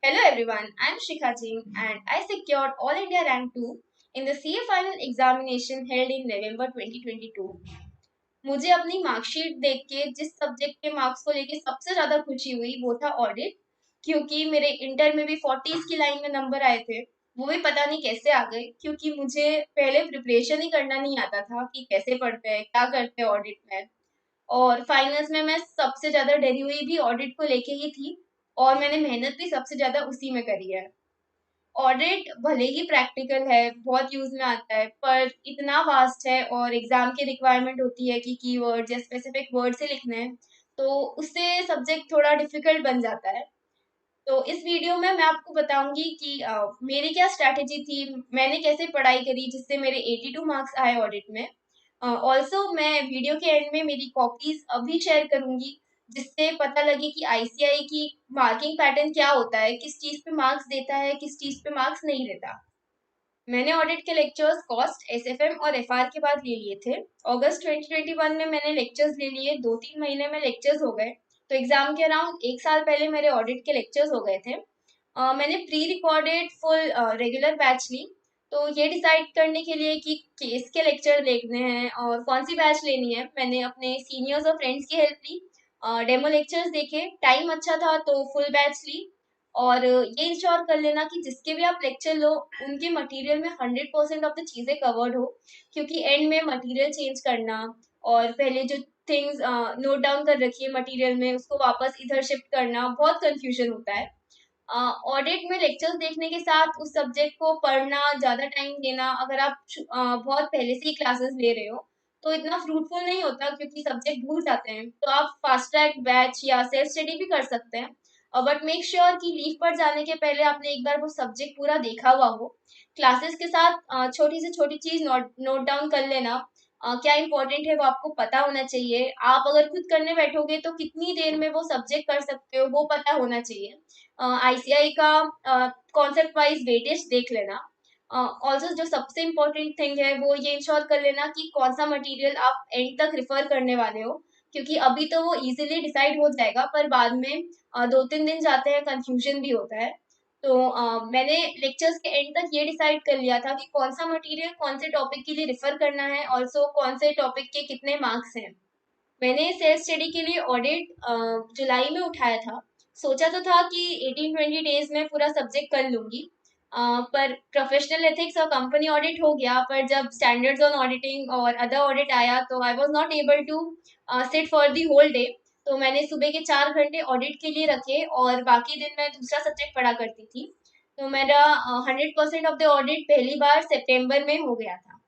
Hello everyone, I am Shikha Singh and I secured All India Rank 2 in the CA final examination held in November 2022. मुझे अपनी marksheet देख के जिस subject के marks को लेके सबसे ज़्यादा खुशी हुई वो था ऑडिट, क्योंकि मेरे इंटर में भी 40s की लाइन में नंबर आए थे। वो भी पता नहीं कैसे आ गए, क्योंकि मुझे पहले प्रिपरेशन ही करना नहीं आता था कि कैसे पढ़ते हैं, क्या करते हैं ऑडिट में। और फाइनल्स में मैं सबसे ज़्यादा डरी हुई भी ऑडिट को लेके ही थी और मैंने मेहनत भी सबसे ज़्यादा उसी में करी है। ऑडिट भले ही प्रैक्टिकल है, बहुत यूज़ में आता है, पर इतना वास्ट है और एग्ज़ाम की रिक्वायरमेंट होती है कि कीवर्ड्स या स्पेसिफिक वर्ड से लिखने हैं, तो उससे सब्जेक्ट थोड़ा डिफ़िकल्ट बन जाता है। तो इस वीडियो में मैं आपको बताऊँगी कि मेरी क्या स्ट्रैटेजी थी, मैंने कैसे पढ़ाई करी जिससे मेरे 82 मार्क्स आए ऑडिट में। ऑल्सो मैं वीडियो के एंड में मेरी कॉपीज़ अभी शेयर करूँगी, जिससे पता लगे कि आईसीएआई की मार्किंग पैटर्न क्या होता है, किस चीज़ पे मार्क्स देता है, किस चीज़ पे मार्क्स नहीं देता। मैंने ऑडिट के लेक्चर्स कॉस्ट, एसएफएम और एफआर के बाद ले लिए थे। अगस्त 2021 में मैंने लेक्चर्स ले लिए, 2-3 महीने में लेक्चर्स हो गए। तो एग्ज़ाम के अराउंड 1 साल पहले मेरे ऑडिट के लेक्चर्स हो गए थे। मैंने pre recorded full regular batch ली। तो ये डिसाइड करने के लिए कि केस के लेक्चर देखने हैं और कौन सी बैच लेनी है, मैंने अपने सीनियर्स और फ्रेंड्स की हेल्प ली। डेमो लेक्चर्स देखे, टाइम अच्छा था तो फुल बैच ली। और ये इंश्योर कर लेना कि जिसके भी आप लेक्चर लो, उनके मटेरियल में 100% ऑफ द चीज़ें कवर्ड हो, क्योंकि एंड में मटेरियल चेंज करना और पहले जो थिंग्स नोट डाउन कर रखी है मटेरियल में उसको वापस इधर शिफ्ट करना बहुत कंफ्यूजन होता है। ऑडिट में लेक्चर्स देखने के साथ उस सब्जेक्ट को पढ़ना, ज़्यादा टाइम देना, अगर आप बहुत पहले से ही क्लासेस ले रहे हो तो इतना फ्रूटफुल नहीं होता, क्योंकि सब्जेक्ट भूल जाते हैं। तो आप फास्ट ट्रैक बैच या सेल्फ स्टडी भी कर सकते हैं, बट मेक श्योर कि लीव पर जाने के पहले आपने एक बार वो सब्जेक्ट पूरा देखा हुआ हो। क्लासेस के साथ छोटी से छोटी चीज़ नोट नोट डाउन कर लेना। क्या इंपॉर्टेंट है वो आपको पता होना चाहिए। आप अगर खुद करने बैठोगे तो कितनी देर में वो सब्जेक्ट कर सकते हो वो पता होना चाहिए। आईसीआई का कॉन्सेप्ट वाइज वेटेज देख लेना। ऑल्सो जो सबसे इम्पोर्टेंट थिंग है वो ये इंश्योर कर लेना कि कौन सा मटेरियल आप एंड तक रिफर करने वाले हो, क्योंकि अभी तो वो इजीली डिसाइड हो जाएगा पर बाद में 2-3 दिन जाते हैं, कंफ्यूजन भी होता है। तो मैंने लेक्चर्स के एंड तक ये डिसाइड कर लिया था कि कौन सा मटेरियल कौन से टॉपिक के लिए रिफर करना है, ऑल्सो कौन से टॉपिक के कितने मार्क्स हैं। मैंने सेल्फ स्टडी के लिए ऑडिट जुलाई में उठाया था। सोचा तो था कि 18-20 डेज में पूरा सब्जेक्ट कर लूंगी। पर प्रोफेशनल एथिक्स और कंपनी ऑडिट हो गया, पर जब स्टैंडर्ड्स ऑन ऑडिटिंग और अदर ऑडिट आया तो I was not able to sit for the whole day. तो मैंने सुबह के 4 घंटे ऑडिट के लिए रखे और बाकी दिन मैं दूसरा सब्जेक्ट पढ़ा करती थी। तो मेरा 100% ऑफ द ऑडिट पहली बार सितंबर में हो गया था।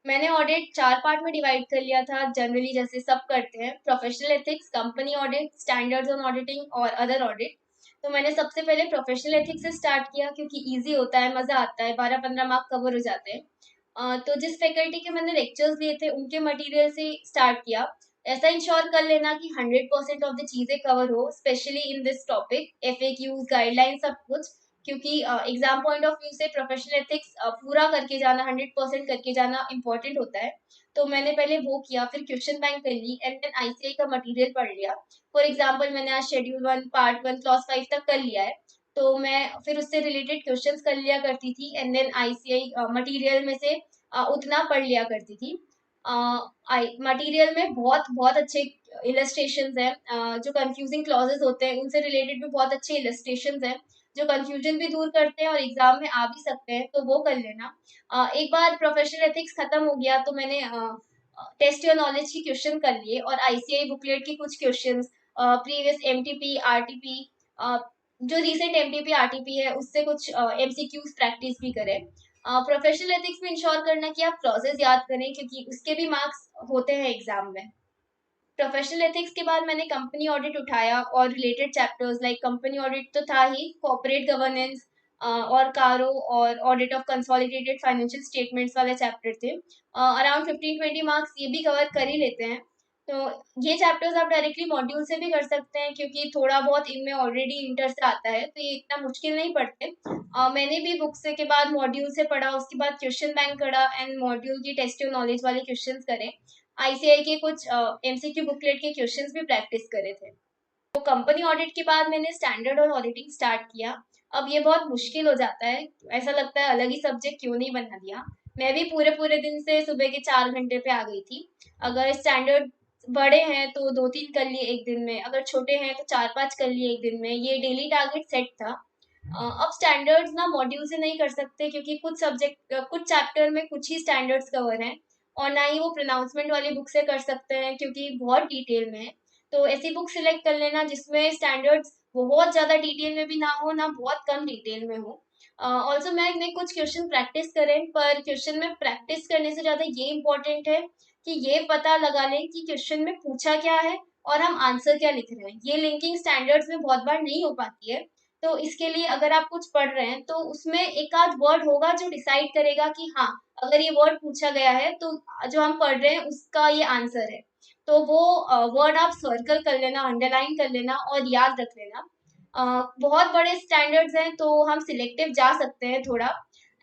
मैंने ऑडिट 4 पार्ट में डिवाइड कर लिया था, जनरली जैसे सब करते हैं: professional ethics, company audit, standards on auditing और अदर ऑडिट। तो मैंने सबसे पहले प्रोफेशनल एथिक्स से स्टार्ट किया, क्योंकि इजी होता है, मज़ा आता है, 12-15 मार्क कवर हो जाते हैं। तो जिस फैकल्टी के मैंने लेक्चर्स लिए थे उनके मटेरियल से स्टार्ट किया। ऐसा इंश्योर कर लेना कि 100% ऑफ द चीज़ें कवर हो, specially in this topic, FAQs, guideline, सब कुछ। क्योंकि एग्जाम पॉइंट ऑफ व्यू से प्रोफेशनल एथिक्स पूरा करके जाना, 100% करके जाना इम्पोर्टेंट होता है। तो मैंने पहले वो किया, फिर क्वेश्चन बैंक कर ली एंड देन आईसीआई का मटेरियल पढ़ लिया। फॉर एग्जांपल मैंने आज शेड्यूल 1 पार्ट 1 क्लॉज 5 तक कर लिया है, तो मैं फिर उससे रिलेटेड क्वेश्चंस कर लिया करती थी एंड देन आईसीआई मटेरियल में से उतना पढ़ लिया करती थी। मटेरियल में बहुत बहुत अच्छे इलस्ट्रेशंस हैं, जो कंफ्यूजिंग क्लॉजेस होते हैं उनसे रिलेटेड भी बहुत अच्छे इलस्ट्रेशंस हैं, जो कंफ्यूजन भी दूर करते हैं और एग्जाम में आ भी सकते हैं, तो वो कर लेना। एक बार प्रोफेशनल एथिक्स खत्म हो गया तो मैंने टेस्ट योर नॉलेज की क्वेश्चन कर लिए और आईसीआई बुकलेट के कुछ क्वेश्चंस, प्रीवियस एमटीपी आरटीपी, जो रिसेंट एमटीपी आरटीपी है उससे कुछ एमसीक्यूज प्रैक्टिस भी करें। प्रोफेशनल एथिक्स में इंश्योर करना कि आप क्लॉजेस याद करें, क्योंकि उसके भी मार्क्स होते हैं एग्जाम में। प्रोफेशनल एथिक्स के बाद मैंने कंपनी ऑडिट उठाया और related chapters like company audit तो था ही, कॉर्पोरेट गवर्नेंस और कारो और audit of consolidated financial statements वाले चैप्टर थे। अराउंड 15-20 मार्क्स ये भी कवर कर ही लेते हैं। तो ये चैप्टर्स आप डायरेक्टली मॉड्यूल से भी कर सकते हैं, क्योंकि थोड़ा बहुत इनमें ऑलरेडी इंटर से आता है, तो ये इतना मुश्किल नहीं पड़ते। मैंने भी बुक से के बाद मॉड्यूल से पढ़ा, उसके बाद क्वेश्चन बैंक करा एंड मॉड्यूल की टेस्ट नॉलेज वाले क्वेश्चंस करे। आईसीआई के कुछ एमसीक्यू बुकलेट के क्वेश्चंस भी प्रैक्टिस करे थे। तो कंपनी ऑडिट के बाद मैंने स्टैंडर्ड और ऑडिटिंग स्टार्ट किया। अब ये बहुत मुश्किल हो जाता है, ऐसा लगता है अलग ही सब्जेक्ट क्यों नहीं बना दिया। मैं भी पूरे पूरे दिन से सुबह के 4 घंटे पे आ गई थी। अगर स्टैंडर्ड बड़े हैं तो 2-3 कर लिए एक दिन में, अगर छोटे हैं तो 4-5 कर लिए एक दिन में, ये डेली टारगेट सेट था। अब स्टैंडर्ड्स ना मॉड्यूल से नहीं कर सकते क्योंकि कुछ सब्जेक्ट कुछ चैप्टर में कुछ ही स्टैंडर्ड्स कवर हैं, और ना ही वो प्रोनाउंसमेंट वाली बुक से कर सकते हैं क्योंकि बहुत डिटेल में है। तो ऐसी बुक सिलेक्ट कर लेना जिसमें स्टैंडर्ड्स बहुत ज़्यादा डिटेल में भी ना हो, ना बहुत कम डिटेल में हो। ऑल्सो मैंने कुछ क्वेश्चन प्रैक्टिस करें, पर क्वेश्चन में प्रैक्टिस करने से ज़्यादा ये इम्पोर्टेंट है कि ये पता लगा लें कि क्वेश्चन में पूछा क्या है और हम आंसर क्या लिख रहे हैं। ये लिंकिंग स्टैंडर्ड्स में बहुत बार नहीं हो पाती है। तो इसके लिए अगर आप कुछ पढ़ रहे हैं तो उसमें एक आध वर्ड होगा जो डिसाइड करेगा कि हाँ, अगर ये वर्ड पूछा गया है तो जो हम पढ़ रहे हैं उसका ये आंसर है। तो वो वर्ड आप सर्कल कर लेना, अंडरलाइन कर लेना और याद रख लेना। बहुत बड़े स्टैंडर्ड्स हैं तो हम सिलेक्टिव जा सकते हैं थोड़ा।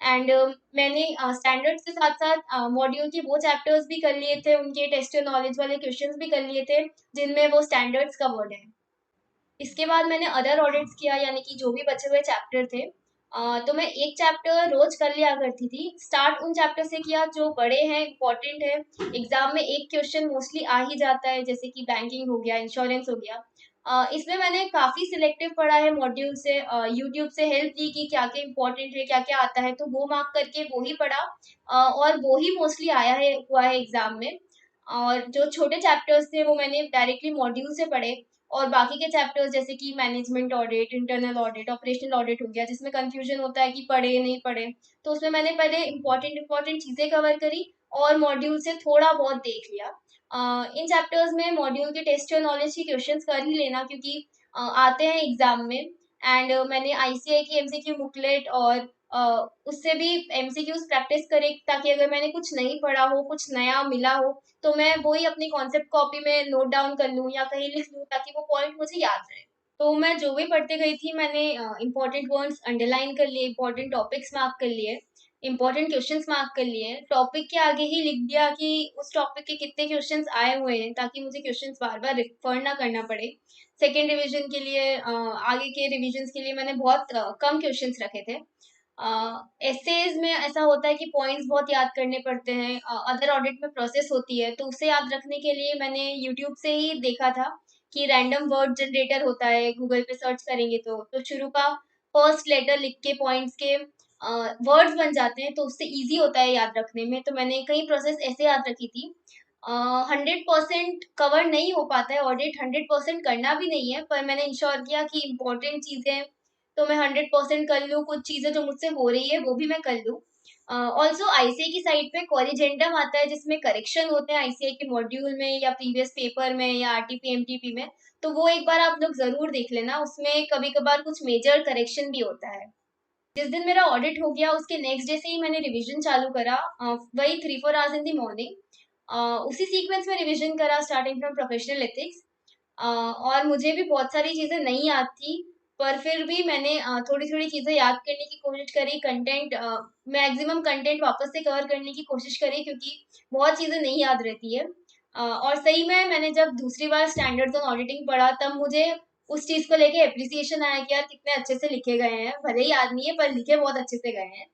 एंड मैंने स्टैंडर्ड्स के साथ साथ मॉड्यूल के वो चैप्टर्स भी कर लिए थे, उनके टेस्ट नॉलेज वाले क्वेश्चंस भी कर लिए थे जिनमें वो स्टैंडर्ड्स कवर्ड है। इसके बाद मैंने अदर ऑडिट्स किया, यानी कि जो भी बचे हुए चैप्टर थे। तो मैं एक चैप्टर रोज कर लिया करती थी। स्टार्ट उन चैप्टर से किया जो बड़े हैं, इंपॉर्टेंट है, एग्जाम में एक क्वेश्चन मोस्टली आ ही जाता है, जैसे कि बैंकिंग हो गया, इंश्योरेंस हो गया। इसमें मैंने काफी सिलेक्टिव पढ़ा है मॉड्यूल से, यूट्यूब से हेल्प ली कि क्या क्या इंपॉर्टेंट है, क्या क्या आता है, तो वो मार्क करके वो ही पढ़ा। और वो ही मोस्टली आया है, हुआ है एग्जाम में। और जो छोटे चैप्टर्स थे वो मैंने डायरेक्टली मॉड्यूल से पढ़े। और बाकी के चैप्टर्स जैसे कि management audit, internal audit, operational audit हो गया, जिसमें कंफ्यूजन होता है कि पढ़े नहीं पढ़े, तो उसमें मैंने पहले इंपॉर्टेंट इंपॉर्टेंट चीजें कवर करी और मॉड्यूल से थोड़ा बहुत देख लिया। इन चैप्टर्स में मॉड्यूल के टेस्ट और नॉलेज के क्वेश्चंस कर ही लेना क्योंकि आते हैं एग्जाम में। एंड मैंने आईसीआई की एमसीक्यू बुकलेट और उससे भी एमसीक्यूज प्रैक्टिस करे, ताकि अगर मैंने कुछ नहीं पढ़ा हो, कुछ नया मिला हो, तो मैं वही अपनी कॉन्सेप्ट कॉपी में नोट डाउन कर लूँ या कहीं लिख लूँ ताकि वो पॉइंट मुझे याद रहे। तो मैं जो भी पढ़ते गई थी मैंने इंपॉर्टेंट वर्ड्स अंडरलाइन कर लिए, इंपॉर्टेंट टॉपिक्स मार्क कर लिए, इंपॉर्टेंट क्वेश्चंस मार्क कर लिए, टॉपिक के आगे ही लिख दिया कि उस टॉपिक के कितने क्वेश्चंस आए हुए हैं, ताकि मुझे क्वेश्चंस बार बार रिफर ना करना पड़े। सेकेंड रिवीजन के लिए, आगे के रिविजन्स के लिए मैंने बहुत कम क्वेश्चंस रखे थे। एसेज में ऐसा होता है कि पॉइंट्स बहुत याद करने पड़ते हैं, अदर ऑडिट में प्रोसेस होती है, तो उसे याद रखने के लिए मैंने यूट्यूब से ही देखा था कि रैंडम वर्ड जनरेटर होता है, गूगल पे सर्च करेंगे तो शुरू का फर्स्ट लेटर लिख के पॉइंट्स के वर्ड्स बन जाते हैं, तो उससे इजी होता है याद रखने में। तो मैंने कई प्रोसेस ऐसे याद रखी थी। 100% कवर नहीं हो पाता है ऑडिट, 100% करना भी नहीं है, पर मैंने इंश्योर किया कि इम्पोर्टेंट चीज़ें तो मैं 100% कर लूँ, कुछ चीज़ें जो मुझसे हो रही है वो भी मैं कर लूँ। ऑल्सो आईसीआई की साइड पे कॉरिजेंडम आता है जिसमें करेक्शन होते हैं आईसीआई के मॉड्यूल में या प्रीवियस पेपर में या आरटीपी एमटीपी में, तो वो एक बार आप लोग जरूर देख लेना, उसमें कभी कभार कुछ मेजर करेक्शन भी होता है। जिस दिन मेरा ऑडिट हो गया उसके नेक्स्ट डे से ही मैंने रिवीजन चालू करा, वही 3-4 आवर्स इन दी मॉर्निंग। उसी सीक्वेंस में रिवीजन करा स्टार्टिंग फ्रॉम प्रोफेशनल एथिक्स। और मुझे भी बहुत सारी चीज़ें नहीं याद थी, पर फिर भी मैंने थोड़ी थोड़ी चीज़ें याद करने की कोशिश करी, कंटेंट मैक्सिमम कंटेंट वापस से कवर करने की कोशिश करी क्योंकि बहुत चीज़ें नहीं याद रहती है। और सही में मैंने जब दूसरी बार स्टैंडर्ड्स ऑन ऑडिटिंग पढ़ा तब मुझे उस चीज़ को लेके एप्रिसिएशन आया कि यार कितने अच्छे से लिखे गए हैं, भले ही याद नहीं है पर लिखे बहुत अच्छे से गए हैं।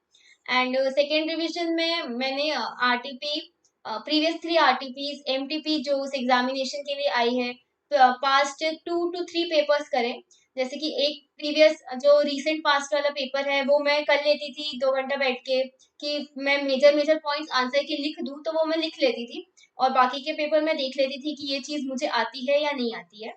एंड सेकेंड रिवीजन में मैंने आरटीपी, प्रीवियस 3 आरटीपीज, एमटीपी जो उस एग्जामिनेशन के लिए आई है, पास्ट 2 to 3 पेपर्स करें। जैसे कि एक प्रीवियस जो रीसेंट पास्ट वाला पेपर है वो मैं कर लेती थी 2 घंटा बैठ के, कि मैं मेजर मेजर पॉइंट्स आंसर के लिख दूं, तो वो मैं लिख लेती थी। और बाकी के पेपर में देख लेती थी कि ये चीज़ मुझे आती है या नहीं आती है।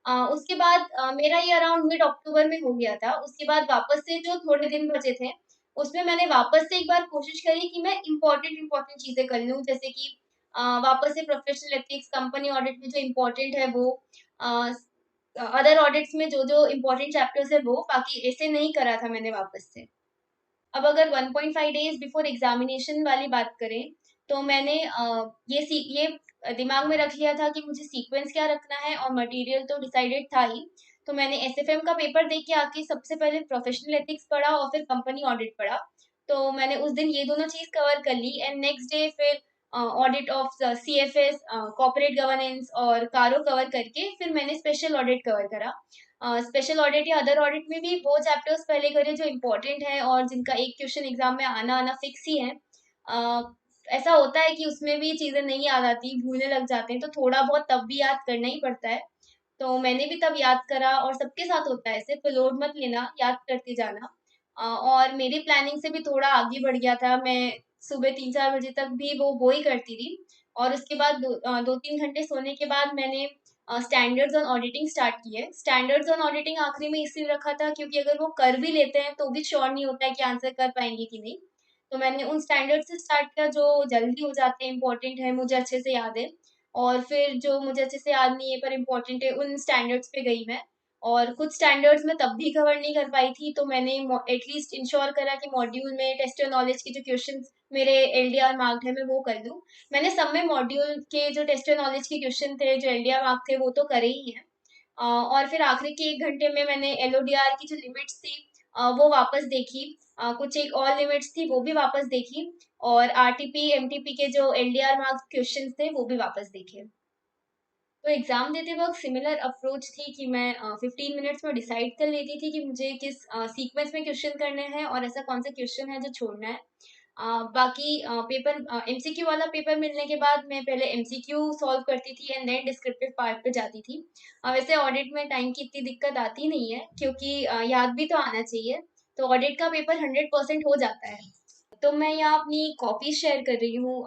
उसके बाद मेरा ये अराउंड मिड अक्टूबर में हो गया था। उसके बाद वापस से जो थोड़े दिन बचे थे उसमें मैंने वापस से एक बार कोशिश करी कि मैं इम्पोर्टेंट इम्पोर्टेंट चीज़ें कर लूँ, जैसे कि वापस से प्रोफेशनल एथिक्स, कंपनी ऑडिट में जो इम्पोर्टेंट है वो, अदर ऑडिट्स में जो जो इम्पोर्टेंट चैप्टर्स है वो, बाकी ऐसे नहीं करा था मैंने वापस से। अब अगर 1.5 डेज बिफोर एग्जामिनेशन वाली बात करें तो मैंने ये दिमाग में रख लिया था कि मुझे सीक्वेंस क्या रखना है, और मटेरियल तो डिसाइडेड था ही। तो मैंने एसएफएम का पेपर दे के आके सबसे पहले प्रोफेशनल एथिक्स पढ़ा और फिर कंपनी ऑडिट पढ़ा। तो मैंने उस दिन ये दोनों चीज़ कवर कर ली एंड नेक्स्ट डे फिर audit of CFS, corporate governance और कारो कवर करके फिर मैंने स्पेशल ऑडिट कवर करा। स्पेशल ऑडिट या अदर ऑडिट में भी वो चैप्टर्स पहले करें जो इम्पोर्टेंट है और जिनका एक क्वेश्चन एग्जाम में आना आना फिक्स ही है। अ, ऐसा होता है कि उसमें भी चीज़ें नहीं याद आती, भूलने लग जाते हैं, तो थोड़ा बहुत तब भी याद करना ही पड़ता है। तो मैंने भी तब याद करा और सबके साथ होता है ऐसे, तो लोड मत लेना, याद करते जाना। और मेरी प्लानिंग से भी थोड़ा आगे बढ़ गया था। मैं सुबह 3-4 बजे तक भी वो ही करती थी और उसके बाद 2-3 घंटे सोने के बाद मैंने स्टैंडर्ड्स ऑन ऑडिटिंग स्टार्ट की है। स्टैंडर्ड्स ऑन ऑडिटिंग आखिरी में इसलिए रखा था क्योंकि अगर वो कर भी लेते हैं तो भी श्योर नहीं होता है कि आंसर कर पाएंगे कि नहीं। तो मैंने उन स्टैंडर्ड से स्टार्ट किया जो जल्दी हो जाते हैं, इंपॉर्टेंट है, मुझे अच्छे से याद है। और फिर जो मुझे अच्छे से याद नहीं है पर इम्पोर्टेंट है, उन स्टैंडर्ड्स पे गई मैं। और कुछ स्टैंडर्ड्स मैं तब भी कवर नहीं कर पाई थी, तो मैंने एटलीस्ट इंश्योर करा कि मॉड्यूल में टेस्ट योर नॉलेज के जो क्वेश्चंस मेरे एलडीआर मार्क्ड है मैं वो कर लूँ। मैंने सब में मॉड्यूल के जो टेस्ट योर नॉलेज के क्वेश्चन थे जो एलडीआर मार्क थे वो तो करे ही हैं। और फिर आखिरी के 1 घंटे में मैंने एलओडीआर की जो लिमिट्स थी वो वापस देखी। कुछ एक और लिमिट्स थी वो भी वापस देखी। और आरटीपी एमटीपी के जो एलडीआर मार्क्स क्वेश्चंस थे वो भी वापस देखे। तो एग्जाम देते वक्त सिमिलर अप्रोच थी कि मैं 15 मिनट्स में डिसाइड कर लेती थी कि मुझे किस सीक्वेंस में क्वेश्चन करने हैं और ऐसा कौन सा क्वेश्चन है जो छोड़ना है। बाकी पेपर एमसीक्यू वाला पेपर मिलने के बाद मैं पहले एमसीक्यू सॉल्व करती थी एंड देन डिस्क्रिप्टिव पार्ट पे जाती थी। वैसे ऑडिट में टाइम की इतनी दिक्कत आती नहीं है क्योंकि याद भी तो आना चाहिए। तो ऑडिट का पेपर 100% हो जाता है। तो मैं यहाँ अपनी कॉपी शेयर कर रही हूँ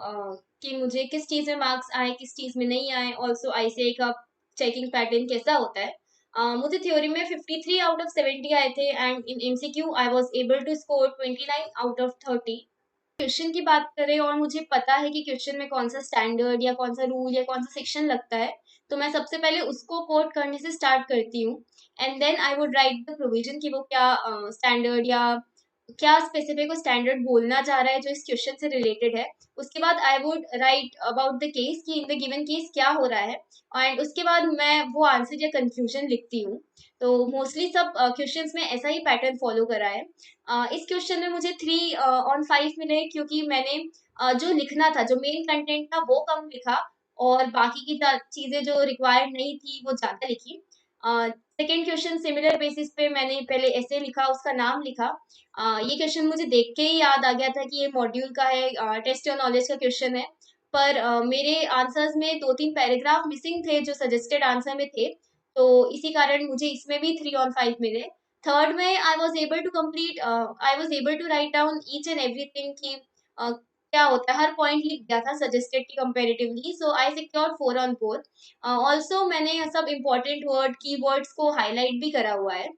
कि मुझे किस चीज़ में मार्क्स आए किस चीज़ में नहीं आए, ऑल्सो आईसीआई का चेकिंग पैटर्न कैसा होता है। मुझे थ्योरी में 53 आउट ऑफ 70 आए थे and in MCQ I was able to score 29 out of 30। Question की बात करें और मुझे पता है कि क्वेश्चन में कौन सा स्टैंडर्ड या कौन सा रूल या कौन सा सेक्शन लगता है, तो मैं सबसे पहले उसको कोट करने से स्टार्ट करती हूँ and then I would write the provision कि वो क्या स्टैंडर्ड या क्या स्पेसिफिक वो स्टैंडर्ड बोलना चाह रहा है जो इस क्वेश्चन से रिलेटेड है। उसके बाद आई would right about the case कि इन द गिवन केस क्या हो रहा है एंड उसके बाद मैं वो आंसर या कंक्लूजन लिखती हूँ। तो मोस्टली सब क्वेश्चंस में ऐसा ही पैटर्न फॉलो करा है। इस क्वेश्चन में मुझे 3/5 मिले क्योंकि मैंने जो लिखना था जो मेन कंटेंट था वो कम लिखा और बाकी की चीजें जो रिक्वायर्ड नहीं थी वो ज्यादा लिखी। सेकेंड क्वेश्चन सिमिलर बेसिस पे मैंने पहले ऐसे लिखा, उसका नाम लिखा। ये क्वेश्चन मुझे देख के ही याद आ गया था कि ये मॉड्यूल का है, टेस्ट योर नॉलेज का क्वेश्चन है। पर मेरे आंसर्स में 2-3 पैराग्राफ मिसिंग थे जो सजेस्टेड आंसर में थे, तो इसी कारण मुझे इसमें भी 3/5 मिले। थर्ड में I was able to write down each and everything कि क्या होता है, हर पॉइंट लिख दिया था सजेस्टेड की comparatively, so I secured 4 on 4। Also मैंने सब इंपॉर्टेंट वर्ड की वर्ड्स को हाईलाइट भी करा हुआ है।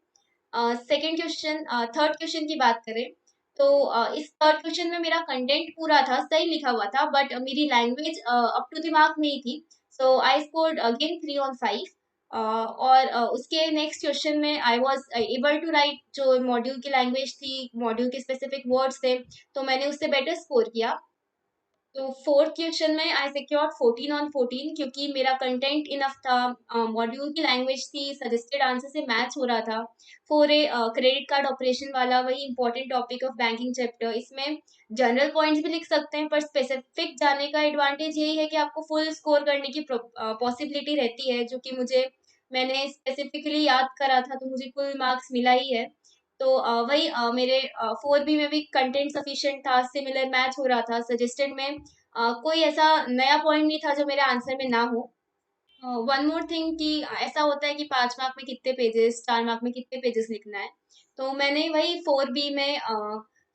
सेकेंड क्वेश्चन थर्ड क्वेश्चन की बात करें तो इस थर्ड क्वेश्चन में मेरा कंटेंट पूरा था, सही लिखा हुआ था, बट मेरी language up to the mark नहीं थी। So I scored again 3/5। और उसके नेक्स्ट क्वेश्चन में I was able to write जो मॉड्यूल की लैंग्वेज थी, मॉड्यूल के स्पेसिफिक वर्ड्स थे, तो मैंने उससे बेटर स्कोर किया। तो फोर्थ क्वेश्चन में आई सिक्योर्ड 14/14 क्योंकि मेरा कंटेंट इनफ था, मॉड्यूल की लैंग्वेज थी, सजेस्टेड आंसर से मैच हो रहा था। Four a credit card operation वाला वही important topic of banking chapter, इसमें जनरल पॉइंट्स भी लिख सकते हैं पर स्पेसिफिक जाने का एडवांटेज यही है कि आपको फुल स्कोर करने की पॉसिबिलिटी रहती है, जो कि मैंने स्पेसिफिकली याद करा था तो मुझे फुल मार्क्स मिला ही है। तो वही मेरे 4B में भी कंटेंट सफिशिएंट था, सिमिलर मैच हो रहा था, सजेस्टेड में कोई ऐसा नया पॉइंट नहीं था जो मेरे आंसर में ना हो। वन मोर थिंग कि ऐसा होता है कि 5 मार्क में कितने पेजेस, 4 मार्क में कितने पेजेस लिखना है, तो मैंने वही 4B में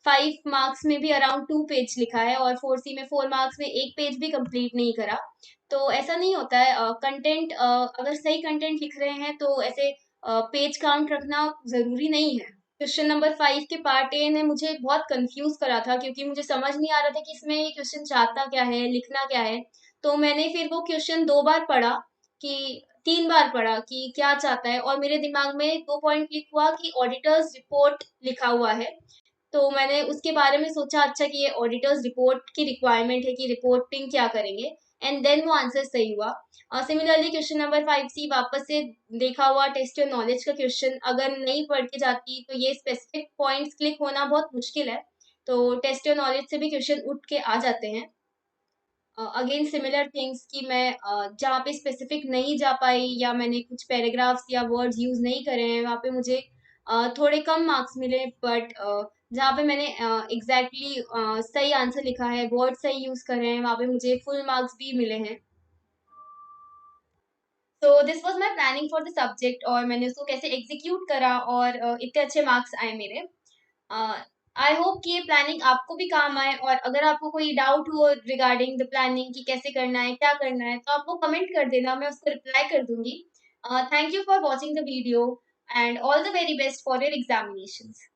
5 मार्क्स में भी अराउंड 2 पेज लिखा है और 4C में 4 मार्क्स में 1 पेज भी कंप्लीट नहीं करा। तो ऐसा नहीं होता है, कंटेंट अगर सही कंटेंट लिख रहे हैं तो ऐसे पेज काउंट रखना जरूरी नहीं है। क्वेश्चन नंबर 5 के पार्ट ए ने मुझे बहुत कंफ्यूज करा था क्योंकि मुझे समझ नहीं आ रहा था कि इसमें ये क्वेश्चन चाहता क्या है, लिखना क्या है। तो मैंने फिर वो क्वेश्चन 2 बार पढ़ा, कि 3 बार पढ़ा कि क्या चाहता है, और मेरे दिमाग में 2 पॉइंट क्लिक हुआ कि ऑडिटर्स रिपोर्ट लिखा हुआ है। तो मैंने उसके बारे में सोचा, अच्छा कि ये ऑडिटर्स रिपोर्ट की रिक्वायरमेंट है कि रिपोर्टिंग क्या करेंगे, एंड देन वो आंसर सही हुआ। सिमिलरली क्वेश्चन नंबर 5C वापस से देखा हुआ टेस्ट योर नॉलेज का क्वेश्चन, अगर नहीं पढ़ के जाती तो ये स्पेसिफिक पॉइंट्स क्लिक होना बहुत मुश्किल है, तो टेस्ट योर नॉलेज से भी क्वेश्चन उठ के आ जाते हैं। अगेन सिमिलर थिंग्स कि मैं जहाँ पे स्पेसिफिक नहीं जा पाई या मैंने कुछ पैराग्राफ्स या वर्ड्स यूज नहीं करे हैं वहाँ पे मुझे थोड़े कम मार्क्स मिले, बट जहाँ पे मैंने एग्जैक्टली सही आंसर लिखा है, वर्ड सही यूज करे हैं, वहाँ पे मुझे फुल मार्क्स भी मिले हैं। So this was my planning for the subject, और मैंने उसको कैसे एग्जीक्यूट करा और इतने अच्छे मार्क्स आए मेरे। आई होप कि ये प्लानिंग आपको भी काम आए, और अगर आपको कोई डाउट हो रिगार्डिंग द प्लानिंग कि कैसे करना है, क्या करना है, तो आप वो कमेंट कर देना, मैं उसको रिप्लाई कर दूंगी। Thank you for watching the video and all the very best for your examinations.